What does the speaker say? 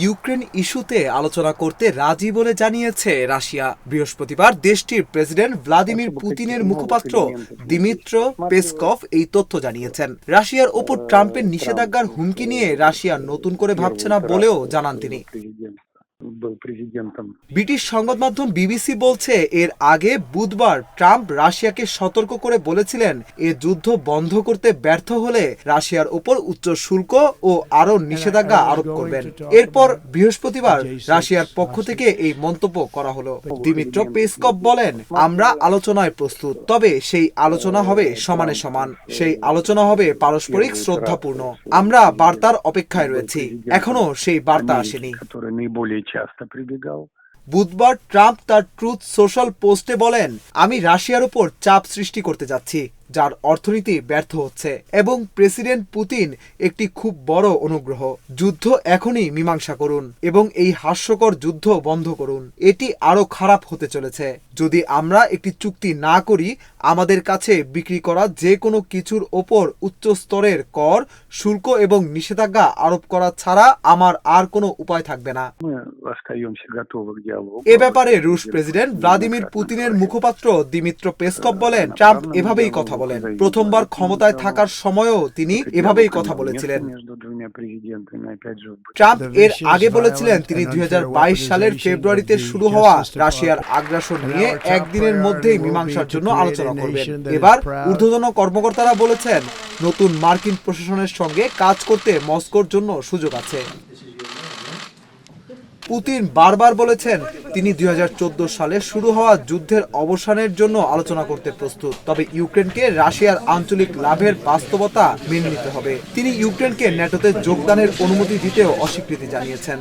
Ukraine ইস্যুতে আলোচনা করতে রাজি বলে জানিয়েছে রাশিয়া। বৃহস্পতিবার দেশটির প্রেসিডেন্ট ভ্লাদিমির পুতিনের মুখপাত্র দিমিত্র পেসকভ এই তথ্য জানিয়েছেন। রাশিয়ার ওপর ট্রাম্পের নিষেধাজ্ঞার হুমকি নিয়ে রাশিয়া নতুন করে ভাবছে না বলেও জানান তিনি। ব্রিটিশ সংবাদ মাধ্যম বিবিসি বলছে, এর আগে বুধবার ট্রাম্প রাশিয়াকে সতর্ক করে বলেছিলেন এ যুদ্ধ বন্ধ করতে ব্যর্থ হলে রাশিয়ার উপর উচ্চ শুল্ক ও আরও নিষেধাজ্ঞা আরোপ করবেন। এরপর বৃহস্পতিবার রাশিয়ার পক্ষ থেকে এই মন্তব্য করা হলো। দিমিত্র পেসকভ বলেন, আমরা আলোচনায় প্রস্তুত, তবে সেই আলোচনা হবে সমানে সমান, সেই আলোচনা হবে পারস্পরিক শ্রদ্ধাপূর্ণ। আমরা বার্তার অপেক্ষায় রয়েছি, এখনো সেই বার্তা আসেনি। বুধবার ট্রাম্প তার ট্রুথ সোশ্যাল পোস্টে বলেন, আমি রাশিয়ার উপর চাপ সৃষ্টি করতে যাচ্ছি যার অর্থনীতি ব্যর্থ হচ্ছে, এবং প্রেসিডেন্ট পুতিন একটি খুব বড় অনুগ্রহ। যুদ্ধ এখনই মীমাংসা করুন এবং এই হাস্যকর যুদ্ধ বন্ধ করুন। এটি আরো খারাপ হতে চলেছে যদি আমরা একটি চুক্তি না করি। আমাদের কাছে বিক্রি করা যে কোনো কিছুর ওপর উচ্চ স্তরের কর, শুল্ক এবং নিষেধাজ্ঞা আরোপ করা ছাড়া আমার আর কোনো উপায় থাকবে না। এ ব্যাপারে রুশ প্রেসিডেন্ট ভ্লাদিমির পুতিনের মুখপাত্র দিমিত্র পেসকভ বলেন, ট্রাম্প এভাবেই কথা বলেন। প্রথমবার ক্ষমতায় থাকার সময়ও তিনি এভাবেই কথা বলেছিলেন। ট্রাম্প এর আগে বলেছিলেন তিনি 2022 সালের ফেব্রুয়ারিতে শুরু হওয়া রাশিয়ার আগ্রাসন নিয়ে একদিনের মধ্যেই মীমাংসার জন্য আলোচনা করবেন। এবার ঊর্ধ্বতন কর্মকর্তারা বলেছেন, নতুন মার্কিন প্রশাসনের সঙ্গে কাজ করতে মস্কোর জন্য সুযোগ আছে। পুতিন বারবার বলেছেন তিনি 2014 সালে শুরু হওয়া যুদ্ধের অবসানের জন্য আলোচনা করতে প্রস্তুত, তবে ইউক্রেনকে রাশিয়ার আঞ্চলিক লাভের বাস্তবতা মেনে নিতে হবে। তিনি ইউক্রেনকে ন্যাটোতে যোগদানের অনুমতি দিতেও অস্বীকৃতি জানিয়েছেন।